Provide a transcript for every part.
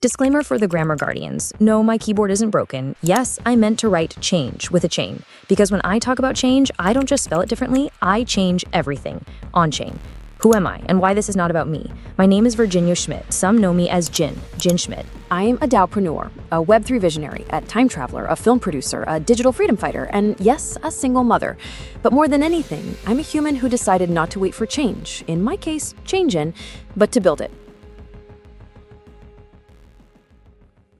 Disclaimer for the grammar guardians. No, my keyboard isn't broken. Yes, I meant to write change with a chain. Because when I talk about change, I don't just spell it differently, I change everything on chain. Who am I and why this is not about me? My name is Virginia Schmidt. Some know me as Jin Schmidt. I am a DAOpreneur, a Web3 visionary, a time traveler, a film producer, a digital freedom fighter, and yes, a single mother. But more than anything, I'm a human who decided not to wait for change, in my case, CHAINging, but to build it.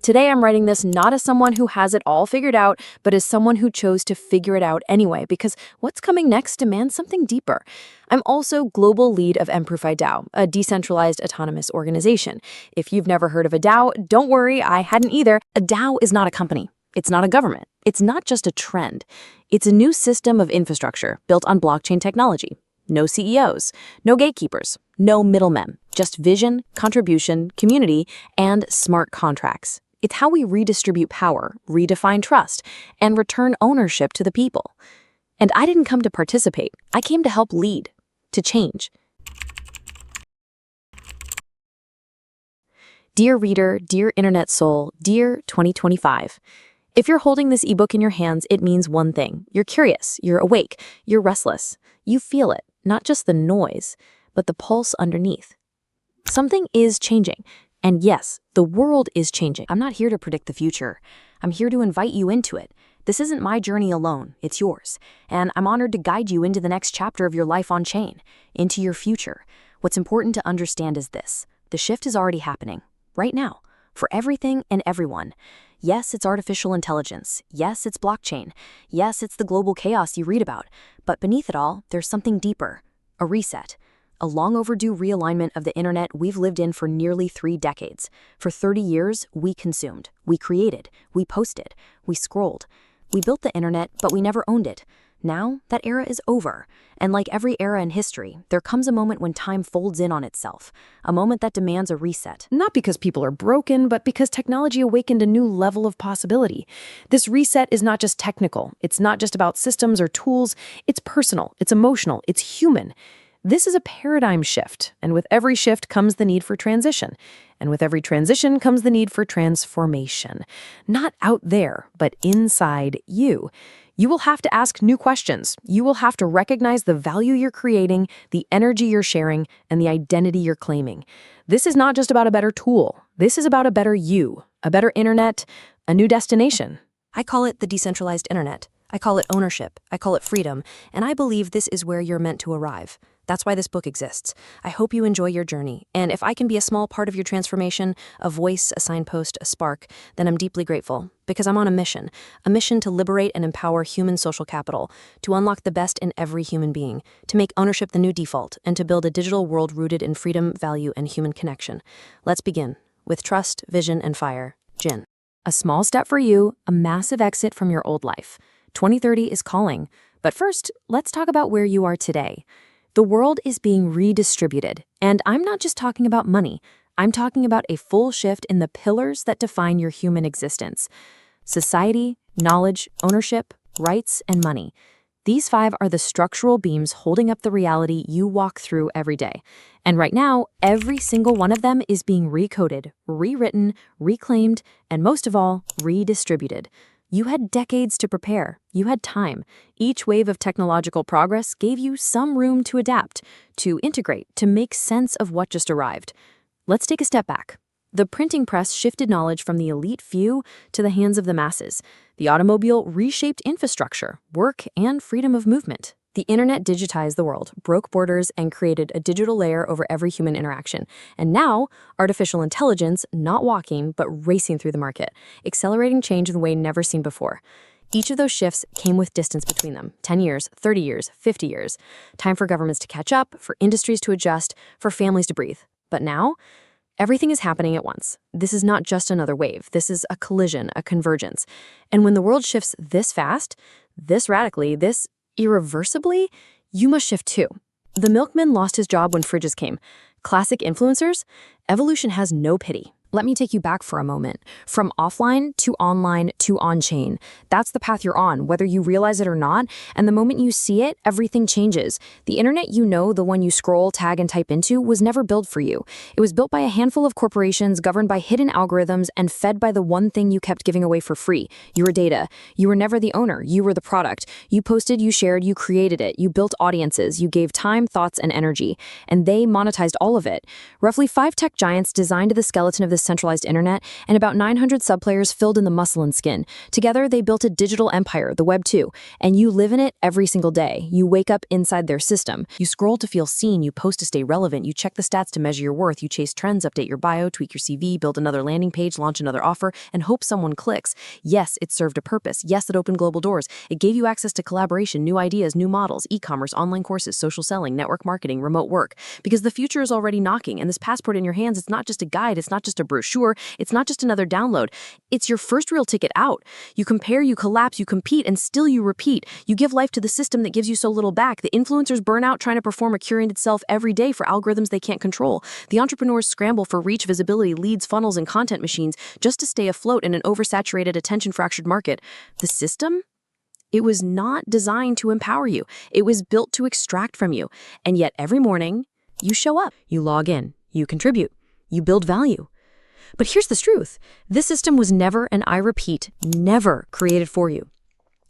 Today, I'm writing this not as someone who has it all figured out, but as someone who chose to figure it out anyway, because what's coming next demands something deeper. I'm also global lead of Mprofy DAO, a decentralized autonomous organization. If you've never heard of a DAO, don't worry, I hadn't either. A DAO is not a company. It's not a government. It's not just a trend. It's a new system of infrastructure built on blockchain technology. No CEOs, no gatekeepers, no middlemen, just vision, contribution, community, and smart contracts. It's how we redistribute power, redefine trust, and return ownership to the people. And I didn't come to participate. I came to help lead, to change. Dear reader, dear internet soul, dear 2025. If you're holding this ebook in your hands, it means one thing. You're curious, you're awake, you're restless. You feel it, not just the noise, but the pulse underneath. Something is changing. And yes, the world is changing. I'm not here to predict the future. I'm here to invite you into it. This isn't my journey alone, it's yours. And I'm honored to guide you into the next chapter of your life on chain, into your future. What's important to understand is this. The shift is already happening, right now, for everything and everyone. Yes, it's artificial intelligence. Yes, it's blockchain. Yes, it's the global chaos you read about. But beneath it all, there's something deeper, a reset. A long overdue realignment of the internet we've lived in for nearly 3 decades. For 30 years, we consumed, we created, we posted, we scrolled. We built the internet, but we never owned it. Now, that era is over. And like every era in history, there comes a moment when time folds in on itself. A moment that demands a reset. Not because people are broken, but because technology awakened a new level of possibility. This reset is not just technical. It's not just about systems or tools. It's personal, it's emotional, it's human. This is a paradigm shift, and with every shift comes the need for transition. And with every transition comes the need for transformation. Not out there, but inside you. You will have to ask new questions. You will have to recognize the value you're creating, the energy you're sharing, and the identity you're claiming. This is not just about a better tool. This is about a better you, a better internet, a new destination. I call it the decentralized internet. I call it ownership. I call it freedom. And I believe this is where you're meant to arrive. That's why this book exists. I hope you enjoy your journey. And if I can be a small part of your transformation, a voice, a signpost, a spark, then I'm deeply grateful. Because I'm on a mission to liberate and empower human social capital, to unlock the best in every human being, to make ownership the new default, and to build a digital world rooted in freedom, value, and human connection. Let's begin. With trust, vision, and fire. Jin. A small step for you, a massive exit from your old life. 2030 is calling. But first, let's talk about where you are today. The world is being redistributed, and I'm not just talking about money. I'm talking about a full shift in the pillars that define your human existence. Society, knowledge, ownership, rights, and money. These 5 are the structural beams holding up the reality you walk through every day. And right now, every single one of them is being recoded, rewritten, reclaimed, and most of all, redistributed. You had decades to prepare. You had time. Each wave of technological progress gave you some room to adapt, to integrate, to make sense of what just arrived. Let's take a step back. The printing press shifted knowledge from the elite few to the hands of the masses. The automobile reshaped infrastructure, work, and freedom of movement. The internet digitized the world, broke borders, and created a digital layer over every human interaction. And now, artificial intelligence, not walking, but racing through the market, accelerating change in a way never seen before. Each of those shifts came with distance between them, 10 years, 30 years, 50 years. Time for governments to catch up, for industries to adjust, for families to breathe. But now, everything is happening at once. This is not just another wave. This is a collision, a convergence. And when the world shifts this fast, this radically, this irreversibly, you must shift too. The milkman lost his job when fridges came. Classic influencers? Evolution has no pity. Let me take you back for a moment. From offline to online to on-chain. That's the path you're on, whether you realize it or not. And the moment you see it, everything changes. The internet you know, the one you scroll, tag, and type into, was never built for you. It was built by a handful of corporations governed by hidden algorithms and fed by the one thing you kept giving away for free: your data. You were never the owner. You were the product. You posted, you shared, you created it. You built audiences. You gave time, thoughts, and energy. And they monetized all of it. Roughly 5 tech giants designed the skeleton of this centralized internet, and about 900 sub-players filled in the muscle and skin. Together, they built a digital empire, the Web 2, and you live in it every single day. You wake up inside their system. You scroll to feel seen, you post to stay relevant, you check the stats to measure your worth, you chase trends, update your bio, tweak your CV, build another landing page, launch another offer, and hope someone clicks. Yes, it served a purpose. Yes, it opened global doors. It gave you access to collaboration, new ideas, new models, e-commerce, online courses, social selling, network marketing, remote work. Because the future is already knocking, and this passport in your hands, it's not just a guide, it's not just a brochure, it's not just another download. It's your first real ticket out. You compare, you collapse, you compete, and still you repeat. You give life to the system that gives you so little back. The influencers burn out trying to perform a curated self every day for algorithms they can't control. The entrepreneurs scramble for reach, visibility, leads, funnels, and content machines just to stay afloat in an oversaturated, attention-fractured market. The system? It was not designed to empower you. It was built to extract from you. And yet every morning, you show up, you log in, you contribute, you build value. But here's the truth. This system was never, and I repeat, never created for you.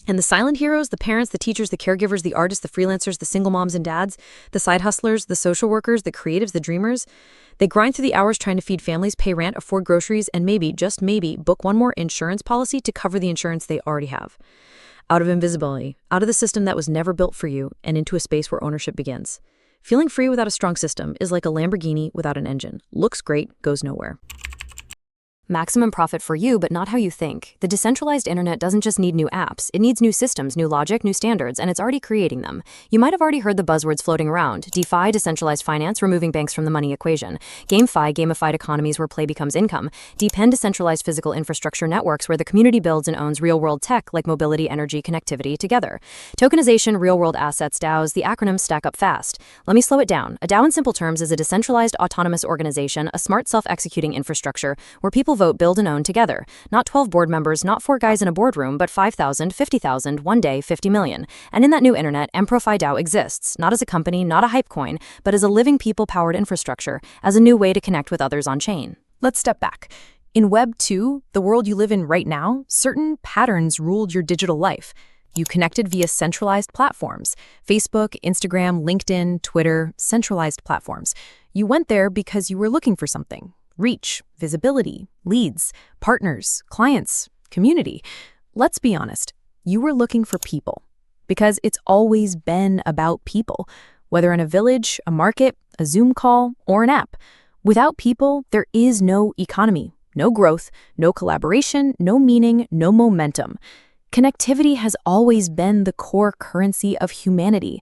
And the silent heroes, the parents, the teachers, the caregivers, the artists, the freelancers, the single moms and dads, the side hustlers, the social workers, the creatives, the dreamers, they grind through the hours trying to feed families, pay rent, afford groceries, and maybe, just maybe, book one more insurance policy to cover the insurance they already have. Out of invisibility, out of the system that was never built for you, and into a space where ownership begins. Feeling free without a strong system is like a Lamborghini without an engine. Looks great, goes nowhere. Maximum profit for you, but not how you think. The decentralized internet doesn't just need new apps. It needs new systems, new logic, new standards, and it's already creating them. You might have already heard the buzzwords floating around. DeFi, decentralized finance, removing banks from the money equation. GameFi, gamified economies where play becomes income. Depend, decentralized physical infrastructure networks where the community builds and owns real-world tech like mobility, energy, connectivity together. Tokenization, real-world assets, DAOs, the acronyms stack up fast. Let me slow it down. A DAO in simple terms is a decentralized autonomous organization, a smart self-executing infrastructure where people vote, build, and own together. Not 12 board members, not 4 guys in a boardroom, but 5,000, 50,000, one day, 50 million. And in that new internet, Mprofy DAO exists, not as a company, not a hype coin, but as a living people-powered infrastructure, as a new way to connect with others on chain. Let's step back. In Web 2, the world you live in right now, certain patterns ruled your digital life. You connected via centralized platforms: Facebook, Instagram, LinkedIn, Twitter, centralized platforms. You went there because you were looking for something. Reach, visibility, leads, partners, clients, community. Let's be honest, you were looking for people. Because it's always been about people. Whether in a village, a market, a Zoom call, or an app. Without people, there is no economy, no growth, no collaboration, no meaning, no momentum. Connectivity has always been the core currency of humanity.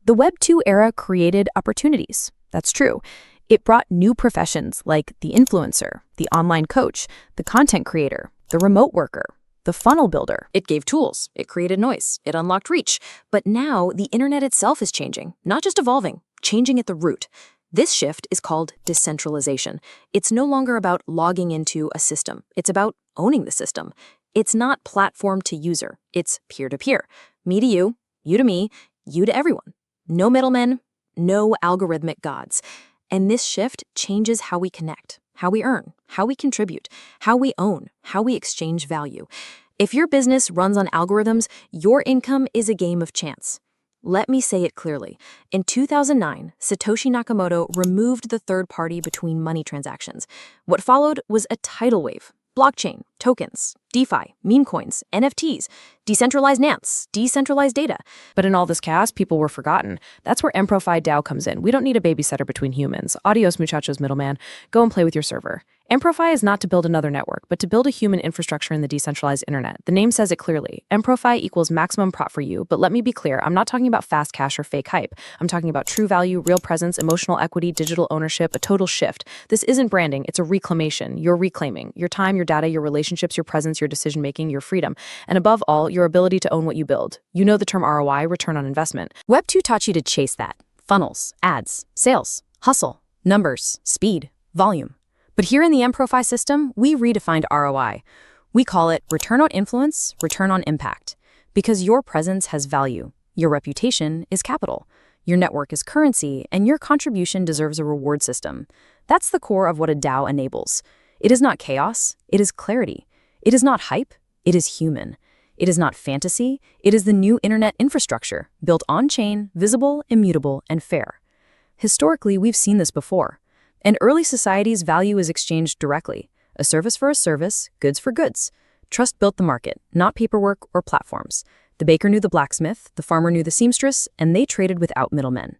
The Web 2 era created opportunities. That's true. It brought new professions like the influencer, the online coach, the content creator, the remote worker, the funnel builder. It gave tools, it created noise, it unlocked reach. But now the internet itself is changing, not just evolving, changing at the root. This shift is called decentralization. It's no longer about logging into a system. It's about owning the system. It's not platform to user. It's peer-to-peer. Me to you, you to me, you to everyone. No middlemen, no algorithmic gods. And this shift changes how we connect, how we earn, how we contribute, how we own, how we exchange value. If your business runs on algorithms, your income is a game of chance. Let me say it clearly. In 2009, Satoshi Nakamoto removed the third party between money transactions. What followed was a tidal wave. Blockchain, tokens, DeFi, meme coins, NFTs, decentralized nants, decentralized data. But in all this chaos, people were forgotten. That's where Mprofy DAO comes in. We don't need a babysitter between humans. Adios, muchachos, middleman. Go and play with your server. Mprofy is not to build another network, but to build a human infrastructure in the decentralized internet. The name says it clearly. Mprofy equals maximum prop for you, but let me be clear, I'm not talking about fast cash or fake hype. I'm talking about true value, real presence, emotional equity, digital ownership, a total shift. This isn't branding, it's a reclamation. You're reclaiming your time, your data, your relationships, your presence, your decision-making, your freedom, and above all, your ability to own what you build. You know the term ROI, return on investment. Web 2 taught you to chase that. Funnels, ads, sales, hustle, numbers, speed, volume. But here in the Mprofy system, we redefined ROI. We call it return on influence, return on impact. Because your presence has value, your reputation is capital, your network is currency, and your contribution deserves a reward system. That's the core of what a DAO enables. It is not chaos, it is clarity. It is not hype, it is human. It is not fantasy, it is the new internet infrastructure, built on-chain, visible, immutable, and fair. Historically, we've seen this before. In early societies, value is exchanged directly. A service for a service, goods for goods. Trust built the market, not paperwork or platforms. The baker knew the blacksmith, the farmer knew the seamstress, and they traded without middlemen.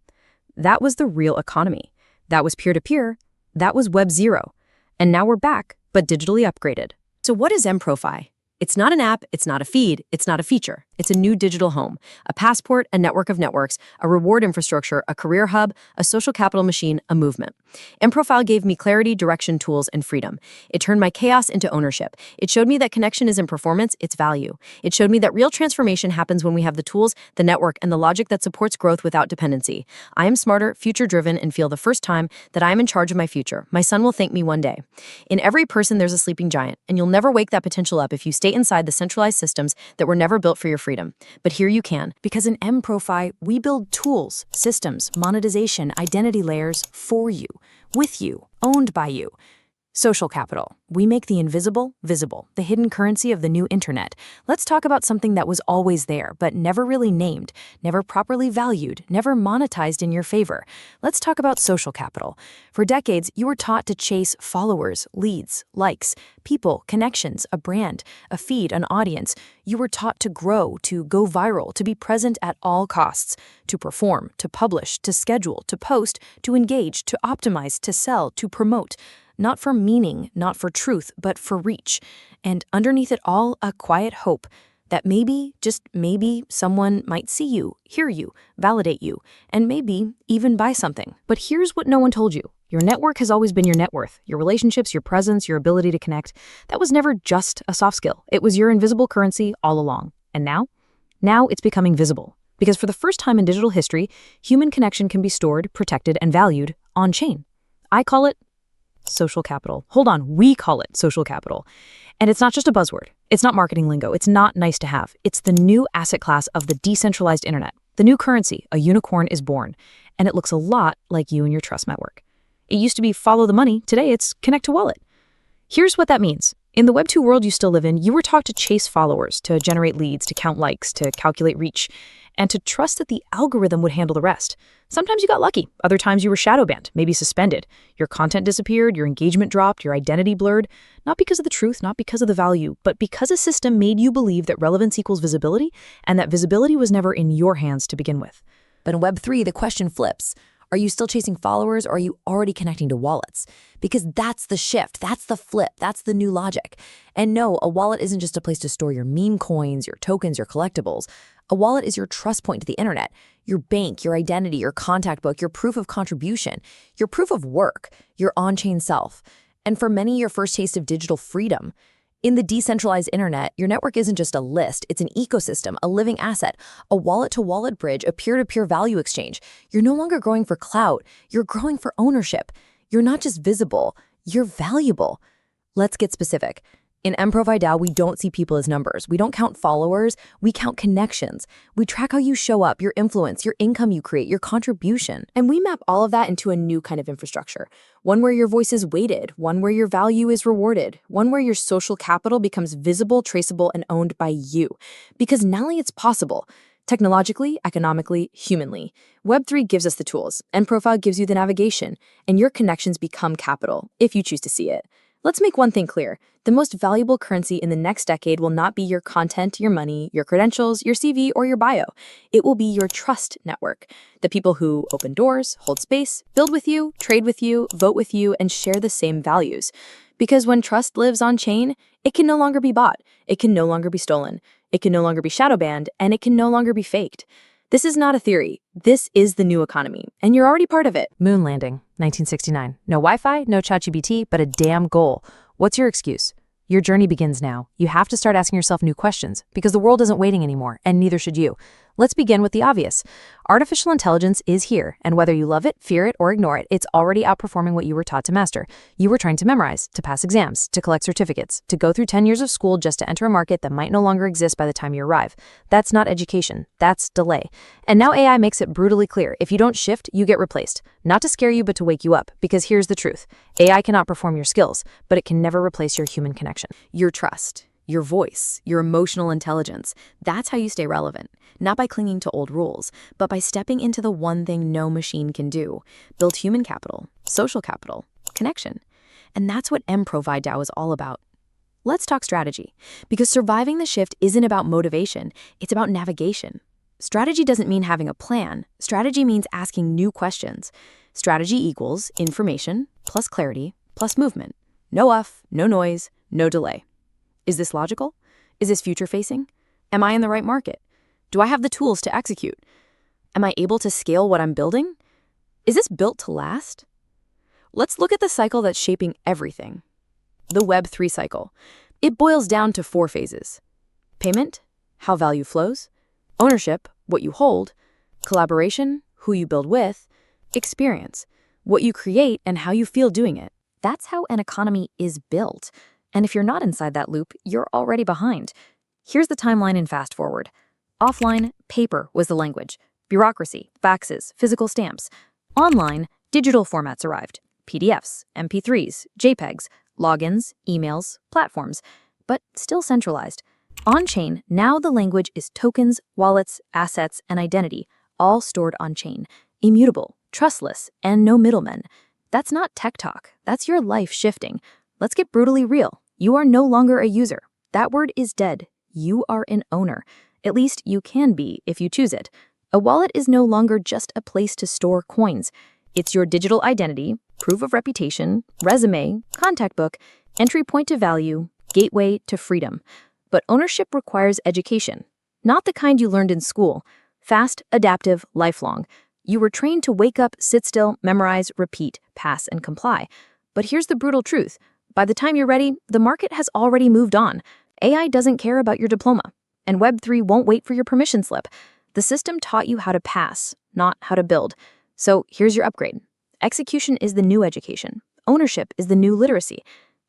That was the real economy. That was peer-to-peer. That was Web 0. And now we're back, but digitally upgraded. So what is Mprofy? It's not an app, it's not a feed, it's not a feature. It's a new digital home, a passport, a network of networks, a reward infrastructure, a career hub, a social capital machine, a movement. Mprofy gave me clarity, direction, tools, and freedom. It turned my chaos into ownership. It showed me that connection isn't performance, it's value. It showed me that real transformation happens when we have the tools, the network, and the logic that supports growth without dependency. I am smarter, future-driven, and feel the first time that I am in charge of my future. My son will thank me one day. In every person, there's a sleeping giant, and you'll never wake that potential up if you stay inside the centralized systems that were never built for your freedom. But here you can, because in Mprofy, we build tools, systems, monetization, identity layers for you, with you, owned by you. Social capital. We make the invisible visible, the hidden currency of the new internet. Let's talk about something that was always there, but never really named, never properly valued, never monetized in your favor. Let's talk about social capital. For decades, you were taught to chase followers, leads, likes, people, connections, a brand, a feed, an audience. You were taught to grow, to go viral, to be present at all costs, to perform, to publish, to schedule, to post, to engage, to optimize, to sell, to promote. Not for meaning, not for truth, but for reach. And underneath it all, a quiet hope that maybe, just maybe, someone might see you, hear you, validate you, and maybe even buy something. But here's what no one told you. Your network has always been your net worth. Your relationships, your presence, your ability to connect. That was never just a soft skill. It was your invisible currency all along. And now? Now it's becoming visible. Because for the first time in digital history, human connection can be stored, protected, and valued on-chain. I call it social capital. Hold on, we call it social capital. And it's not just a buzzword. It's not marketing lingo. It's not nice to have. It's the new asset class of the decentralized internet. The new currency, a unicorn, is born. And it looks a lot like you and your trust network. It used to be follow the money. Today it's connect to wallet. Here's what that means. In the Web 2 world you still live in, you were taught to chase followers, to generate leads, to count likes, to calculate reach, and to trust that the algorithm would handle the rest. Sometimes you got lucky. Other times you were shadow banned, maybe suspended. Your content disappeared, your engagement dropped, your identity blurred. Not because of the truth, not because of the value, but because a system made you believe that relevance equals visibility, and that visibility was never in your hands to begin with. But in Web 3, the question flips. Are you still chasing followers, or are you already connecting to wallets? Because that's the shift, that's the flip, that's the new logic. And no, a wallet isn't just a place to store your meme coins, your tokens, your collectibles. A wallet is your trust point to the internet, your bank, your identity, your contact book, your proof of contribution, your proof of work, your on-chain self. And for many, your first taste of digital freedom. In the decentralized internet, your network isn't just a list, it's an ecosystem, a living asset, a wallet-to-wallet bridge, a peer-to-peer value exchange. You're no longer growing for clout, you're growing for ownership. You're not just visible, you're valuable. Let's get specific. In Mprofy DAO, we don't see people as numbers. We don't count followers, we count connections. We track how you show up, your influence, your income you create, your contribution. And we map all of that into a new kind of infrastructure. One where your voice is weighted, one where your value is rewarded, one where your social capital becomes visible, traceable, and owned by you. Because now it's possible. Technologically, economically, humanly. Web3 gives us the tools, Mprofy gives you the navigation, and your connections become capital, if you choose to see it. Let's make one thing clear. The most valuable currency in the next decade will not be your content, your money, your credentials, your CV, or your bio. It will be your trust network. The people who open doors, hold space, build with you, trade with you, vote with you, and share the same values. Because when trust lives on chain, it can no longer be bought. It can no longer be stolen. It can no longer be shadow banned, and it can no longer be faked. This is not a theory. This is the new economy, and you're already part of it. Moon landing, 1969. No Wi-Fi, no ChatGPT, but a damn goal. What's your excuse? Your journey begins now. You have to start asking yourself new questions, because the world isn't waiting anymore, and neither should you. Let's begin with the obvious. Artificial intelligence is here, and whether you love it, fear it, or ignore it, it's already outperforming what you were taught to master. You were trying to memorize, to pass exams, to collect certificates, to go through 10 years of school just to enter a market that might no longer exist by the time you arrive. That's not education. That's delay. And now AI makes it brutally clear. If you don't shift, you get replaced. Not to scare you, but to wake you up. Because here's the truth. AI cannot perform your skills, but it can never replace your human connection. Your trust, your voice, your emotional intelligence. That's how you stay relevant. Not by clinging to old rules, but by stepping into the one thing no machine can do. Build human capital, social capital, connection. And that's what Mprofy DAO is all about. Let's talk strategy, because surviving the shift isn't about motivation, it's about navigation. Strategy doesn't mean having a plan. Strategy means asking new questions. Strategy equals information plus clarity plus movement. No uff, no noise, no delay. Is this logical? Is this future-facing? Am I in the right market? Do I have the tools to execute? Am I able to scale what I'm building? Is this built to last? Let's look at the cycle that's shaping everything. The Web3 cycle. It boils down to 4 phases. Payment, how value flows. Ownership, what you hold. Collaboration, who you build with. Experience, what you create and how you feel doing it. That's how an economy is built. And if you're not inside that loop, you're already behind. Here's the timeline in fast forward. Offline, paper was the language. Bureaucracy, faxes, physical stamps. Online, digital formats arrived. PDFs, MP3s, JPEGs, logins, emails, platforms. But still centralized. On-chain, now the language is tokens, wallets, assets, and identity, all stored on-chain. Immutable, trustless, and no middlemen. That's not tech talk. That's your life shifting. Let's get brutally real. You are no longer a user. That word is dead. You are an owner. At least you can be if you choose it. A wallet is no longer just a place to store coins. It's your digital identity, proof of reputation, resume, contact book, entry point to value, gateway to freedom. But ownership requires education. Not the kind you learned in school. Fast, adaptive, lifelong. You were trained to wake up, sit still, memorize, repeat, pass, and comply. But here's the brutal truth. By the time you're ready, the market has already moved on. AI doesn't care about your diploma. And Web3 won't wait for your permission slip. The system taught you how to pass, not how to build. So here's your upgrade. Execution is the new education. Ownership is the new literacy.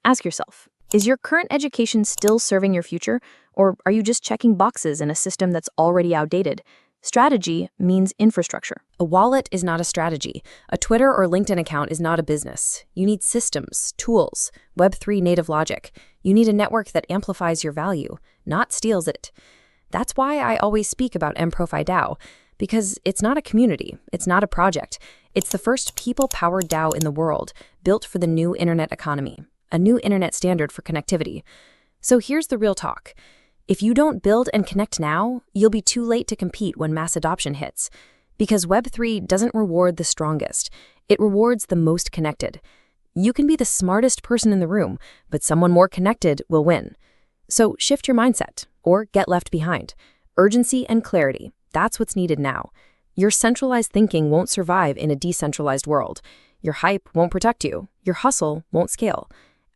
Ask yourself, is your current education still serving your future? Or are you just checking boxes in a system that's already outdated? Strategy means infrastructure. A wallet is not a strategy. A Twitter or LinkedIn account is not a business. You need systems, tools, Web3 native logic. You need a network that amplifies your value, not steals it. That's why I always speak about Mprofy DAO, because it's not a community, it's not a project. It's the first people-powered DAO in the world, built for the new internet economy, a new internet standard for connectivity. So here's the real talk. If you don't build and connect now, you'll be too late to compete when mass adoption hits. Because Web3 doesn't reward the strongest, it rewards the most connected. You can be the smartest person in the room, but someone more connected will win. So shift your mindset, or get left behind. Urgency and clarity, that's what's needed now. Your centralized thinking won't survive in a decentralized world. Your hype won't protect you. Your hustle won't scale.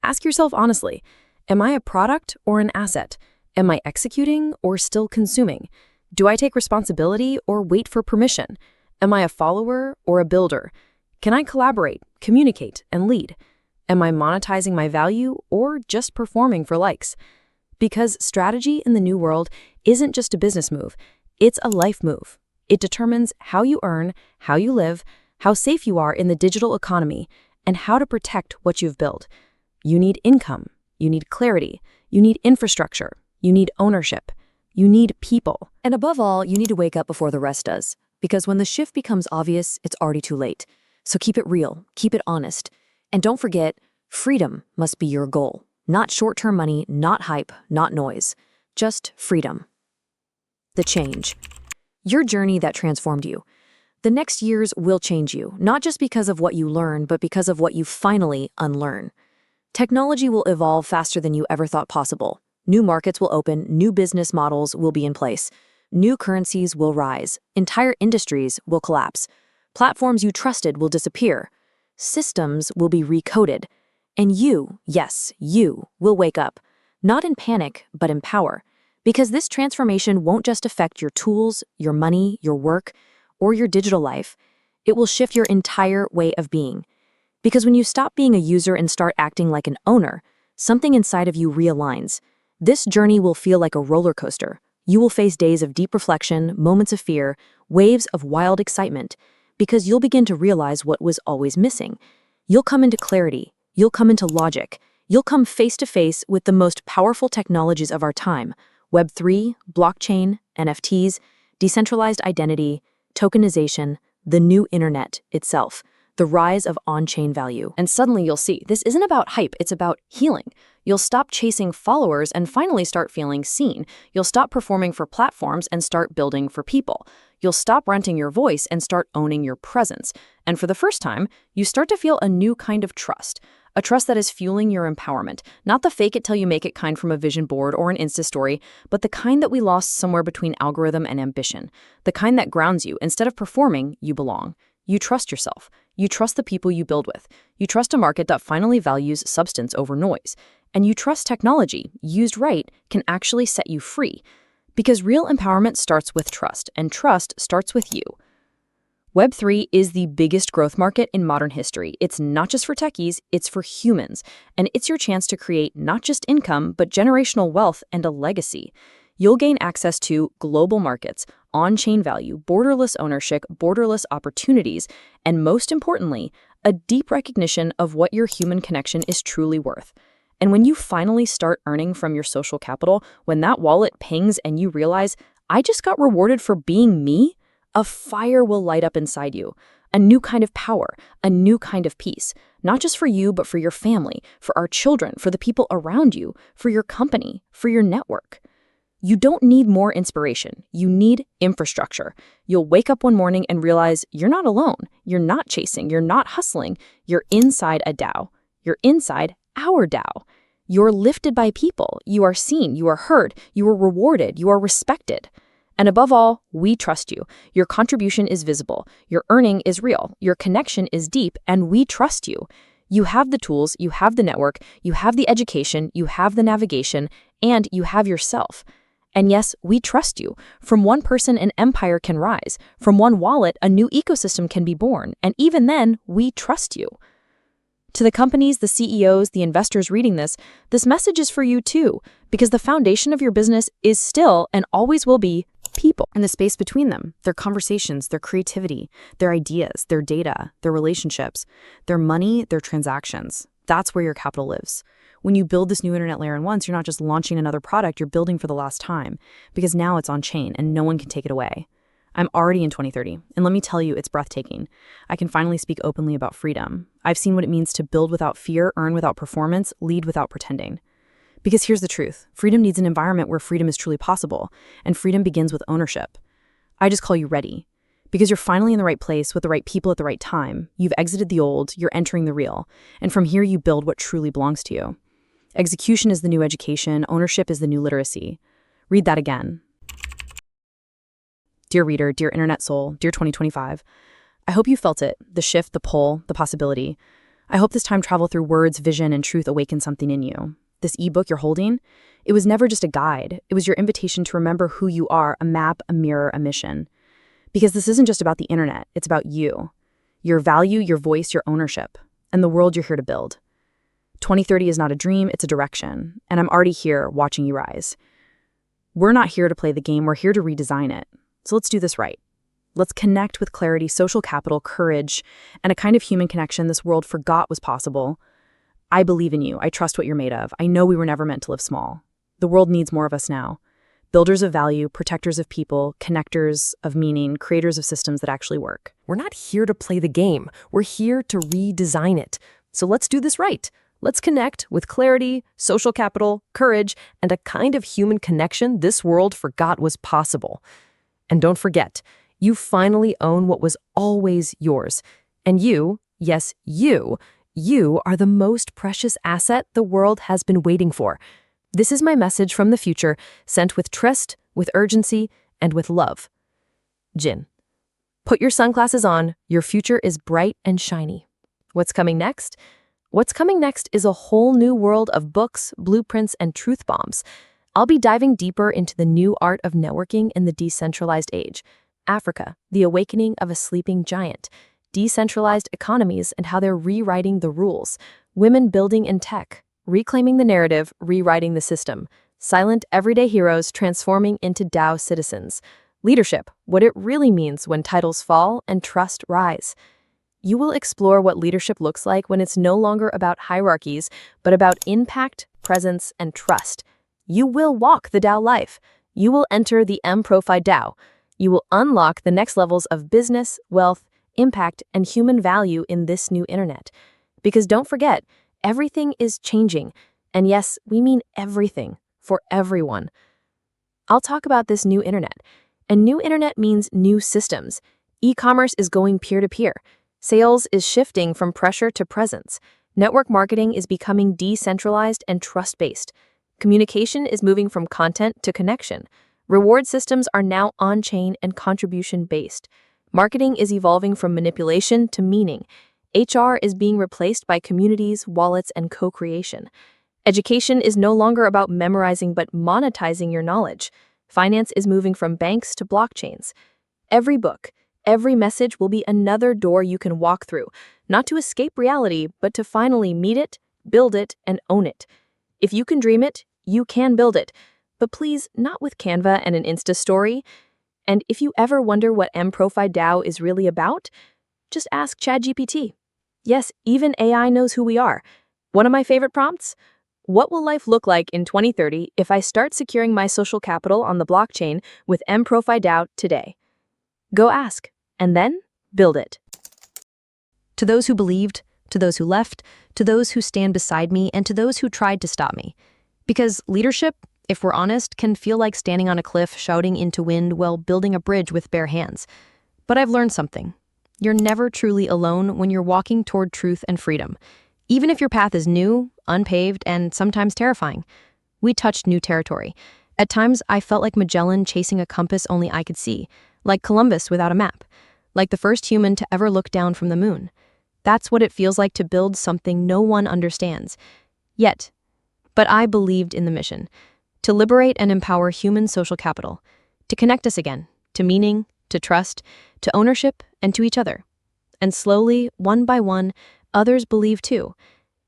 Ask yourself honestly, am I a product or an asset? Am I executing or still consuming? Do I take responsibility or wait for permission? Am I a follower or a builder? Can I collaborate, communicate, and lead? Am I monetizing my value or just performing for likes? Because strategy in the new world isn't just a business move, it's a life move. It determines how you earn, how you live, how safe you are in the digital economy, and how to protect what you've built. You need income, you need clarity, you need infrastructure, you need ownership, you need people. And above all, you need to wake up before the rest does. Because when the shift becomes obvious, it's already too late. So keep it real, keep it honest. And don't forget, freedom must be your goal. Not short-term money, not hype, not noise. Just freedom. The change. Your journey that transformed you. The next years will change you, not just because of what you learn, but because of what you finally unlearn. Technology will evolve faster than you ever thought possible. New markets will open, new business models will be in place. New currencies will rise, entire industries will collapse. Platforms you trusted will disappear. Systems will be recoded. And you, yes, you, will wake up. Not in panic, but in power. Because this transformation won't just affect your tools, your money, your work, or your digital life. It will shift your entire way of being. Because when you stop being a user and start acting like an owner, something inside of you realigns. This journey will feel like a roller coaster. You will face days of deep reflection, moments of fear, waves of wild excitement, because you'll begin to realize what was always missing. You'll come into clarity. You'll come into logic. You'll come face to face with the most powerful technologies of our time: Web3, blockchain, NFTs, decentralized identity, tokenization, the new internet itself, the rise of on-chain value. And suddenly you'll see, this isn't about hype, it's about healing. You'll stop chasing followers and finally start feeling seen. You'll stop performing for platforms and start building for people. You'll stop renting your voice and start owning your presence. And for the first time, you start to feel a new kind of trust. A trust that is fueling your empowerment, not the fake it till you make it kind from a vision board or an Insta story, but the kind that we lost somewhere between algorithm and ambition. The kind that grounds you. Instead of performing, you belong. You trust yourself. You trust the people you build with. You trust a market that finally values substance over noise. And you trust technology, used right, can actually set you free. Because real empowerment starts with trust, and trust starts with you. Web3 is the biggest growth market in modern history. It's not just for techies, it's for humans. And it's your chance to create not just income, but generational wealth and a legacy. You'll gain access to global markets, on-chain value, borderless ownership, borderless opportunities, and most importantly, a deep recognition of what your human connection is truly worth. And when you finally start earning from your social capital, when that wallet pings and you realize, I just got rewarded for being me, a fire will light up inside you. A new kind of power, a new kind of peace, not just for you, but for your family, for our children, for the people around you, for your company, for your network. You don't need more inspiration. You need infrastructure. You'll wake up one morning and realize you're not alone. You're not chasing. You're not hustling. You're inside a DAO. You're inside our DAO. You're lifted by people. You are seen. You are heard. You are rewarded. You are respected. And above all, we trust you. Your contribution is visible. Your earning is real. Your connection is deep, and we trust you. You have the tools. You have the network. You have the education. You have the navigation, and you have yourself. And yes, we trust you. From one person, an empire can rise. From one wallet, a new ecosystem can be born. And even then, we trust you. To the companies, the CEOs, the investors reading this message is for you too, because the foundation of your business is still and always will be people. And the space between them, their conversations, their creativity, their ideas, their data, their relationships, their money, their transactions. That's where your capital lives. When you build this new internet layer in once, you're not just launching another product, you're building for the last time, because now it's on chain and no one can take it away. I'm already in 2030, and let me tell you, it's breathtaking. I can finally speak openly about freedom. I've seen what it means to build without fear, earn without performance, lead without pretending. Because here's the truth. Freedom needs an environment where freedom is truly possible, and freedom begins with ownership. I just call you ready. Because you're finally in the right place with the right people at the right time. You've exited the old, you're entering the real, and from here you build what truly belongs to you. Execution is the new education, ownership is the new literacy. Read that again. Dear reader, dear internet soul, dear 2025, I hope you felt it, the shift, the pull, the possibility. I hope this time travel through words, vision, and truth awakens something in you. This ebook you're holding, it was never just a guide. It was your invitation to remember who you are, a map, a mirror, a mission. Because this isn't just about the internet, it's about you. Your value, your voice, your ownership, and the world you're here to build. 2030 is not a dream, it's a direction, and I'm already here watching you rise. We're not here to play the game, we're here to redesign it. So let's do this right. Let's connect with clarity, social capital, courage, and a kind of human connection this world forgot was possible. I believe in you. I trust what you're made of. I know we were never meant to live small. The world needs more of us now. Builders of value, protectors of people, connectors of meaning, creators of systems that actually work. We're not here to play the game. We're here to redesign it. So let's do this right. Let's connect with clarity, social capital, courage, and a kind of human connection this world forgot was possible. And don't forget, you finally own what was always yours. And you, yes, you are the most precious asset the world has been waiting for. This is my message from the future, sent with trust, with urgency, and with love. Jin, put your sunglasses on. Your future is bright and shiny. What's coming next? What's coming next is a whole new world of books, blueprints, and truth bombs. I'll be diving deeper into the new art of networking in the decentralized age, Africa, the awakening of a sleeping giant, decentralized economies and how they're rewriting the rules, women building in tech, reclaiming the narrative, rewriting the system, silent everyday heroes transforming into DAO citizens, leadership, what it really means when titles fall and trust rise. You will explore what leadership looks like when it's no longer about hierarchies, but about impact, presence, and trust. You will walk the DAO life. You will enter the Mprofy DAO. You will unlock the next levels of business, wealth, impact, and human value in this new internet. Because don't forget, everything is changing. And yes, we mean everything, for everyone. I'll talk about this new internet. And new internet means new systems. E-commerce is going peer-to-peer. Sales is shifting from pressure to presence. Network marketing is becoming decentralized and trust-based. Communication is moving from content to connection. Reward systems are now on-chain and contribution-based. Marketing is evolving from manipulation to meaning. HR is being replaced by communities, wallets, and co-creation. Education is no longer about memorizing but monetizing your knowledge. Finance is moving from banks to blockchains. Every book, every message will be another door you can walk through, not to escape reality, but to finally meet it, build it, and own it. If you can dream it, you can build it. But please, not with Canva and an Insta story. And if you ever wonder what Mprofy DAO is really about, just ask ChatGPT. Yes, even AI knows who we are. One of my favorite prompts? What will life look like in 2030 if I start securing my social capital on the blockchain with Mprofy DAO today? Go ask, and then build it. To those who believed, to those who left, to those who stand beside me, and to those who tried to stop me. Because leadership, if we're honest, can feel like standing on a cliff shouting into wind while building a bridge with bare hands. But I've learned something. You're never truly alone when you're walking toward truth and freedom. Even if your path is new, unpaved, and sometimes terrifying. We touched new territory. At times, I felt like Magellan chasing a compass only I could see, like Columbus without a map, like the first human to ever look down from the moon. That's what it feels like to build something no one understands. Yet, but I believed in the mission. To liberate and empower human social capital, to connect us again, to meaning, to trust, to ownership, and to each other. And slowly, one by one, others believe too.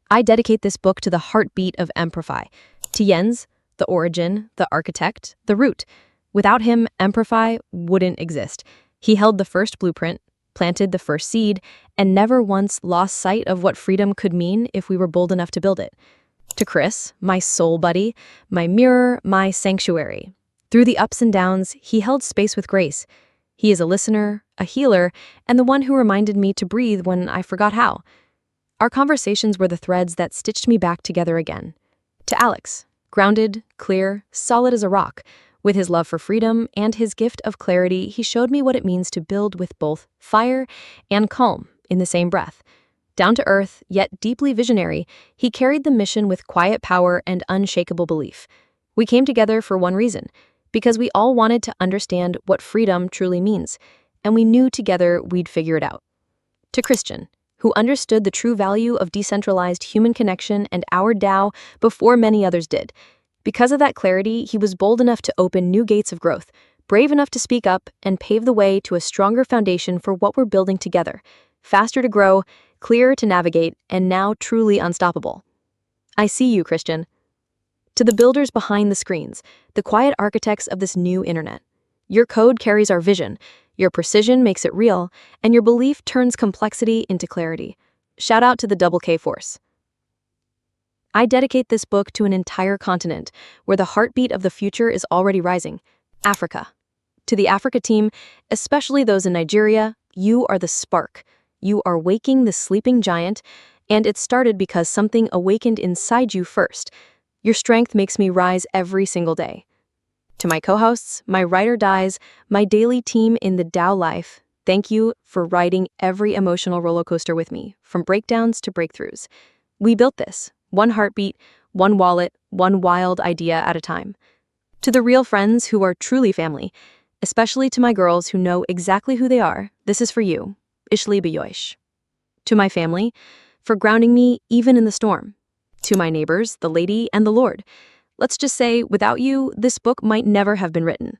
I dedicate this book to the heartbeat of Mprofy, to Jens, the origin, the architect, the root. Without him, Mprofy wouldn't exist. He held the first blueprint, planted the first seed, and never once lost sight of what freedom could mean if we were bold enough to build it. To Chris, my soul buddy, my mirror, my sanctuary. Through the ups and downs, he held space with grace. He is a listener, a healer, and the one who reminded me to breathe when I forgot how. Our conversations were the threads that stitched me back together again. To Alex, grounded, clear, solid as a rock. With his love for freedom and his gift of clarity, he showed me what it means to build with both fire and calm in the same breath. Down to earth, yet deeply visionary, he carried the mission with quiet power and unshakable belief. We came together for one reason, because we all wanted to understand what freedom truly means, and we knew together we'd figure it out. To Christian, who understood the true value of decentralized human connection and our DAO before many others did. Because of that clarity, he was bold enough to open new gates of growth, brave enough to speak up, and pave the way to a stronger foundation for what we're building together. Faster to grow, clearer to navigate, and now truly unstoppable. I see you, Christian. To the builders behind the screens, the quiet architects of this new internet. Your code carries our vision, your precision makes it real, and your belief turns complexity into clarity. Shout out to the Double K Force. I dedicate this book to an entire continent where the heartbeat of the future is already rising, Africa. To the Africa team, especially those in Nigeria, you are the spark. You are waking the sleeping giant, and it started because something awakened inside you first. Your strength makes me rise every single day. To my co-hosts, my ride or dies, my daily team in the DAO life, thank you for riding every emotional roller coaster with me, from breakdowns to breakthroughs. We built this, one heartbeat, one wallet, one wild idea at a time. To the real friends who are truly family, especially to my girls who know exactly who they are, this is for you. Ishli Bayosh. To my family, for grounding me even in the storm. To my neighbors, the lady and the Lord. Let's just say, without you, this book might never have been written.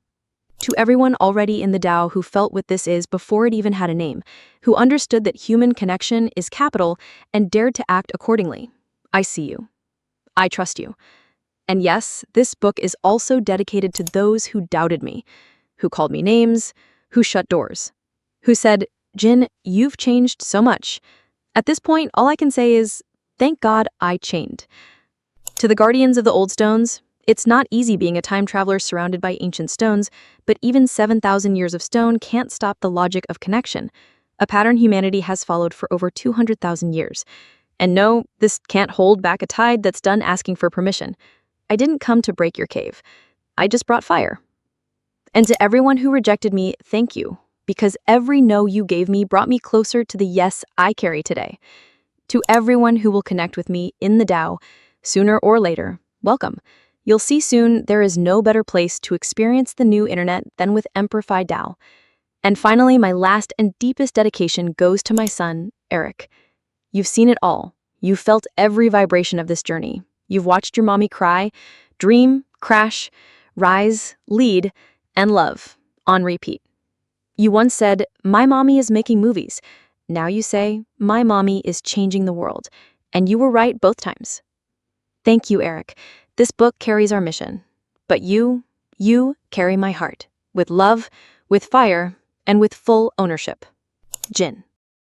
To everyone already in the DAO who felt what this is before it even had a name, who understood that human connection is capital and dared to act accordingly, I see you. I trust you. And yes, this book is also dedicated to those who doubted me, who called me names, who shut doors, who said, Jin, you've changed so much. At this point, all I can say is, thank God I chained. To the guardians of the old stones, it's not easy being a time traveler surrounded by ancient stones, but even 7,000 years of stone can't stop the logic of connection, a pattern humanity has followed for over 200,000 years. And no, this can't hold back a tide that's done asking for permission. I didn't come to break your cave. I just brought fire. And to everyone who rejected me, thank you, because every no you gave me brought me closer to the yes I carry today. To everyone who will connect with me in the DAO, sooner or later, welcome. You'll see soon there is no better place to experience the new internet than with Mprofy DAO. And finally, my last and deepest dedication goes to my son, Eric. You've seen it all. You've felt every vibration of this journey. You've watched your mommy cry, dream, crash, rise, lead, and love on repeat. You once said, my mommy is making movies. Now you say, my mommy is changing the world. And you were right both times. Thank you, Eric. This book carries our mission. But you carry my heart. With love, with fire, and with full ownership. Jin.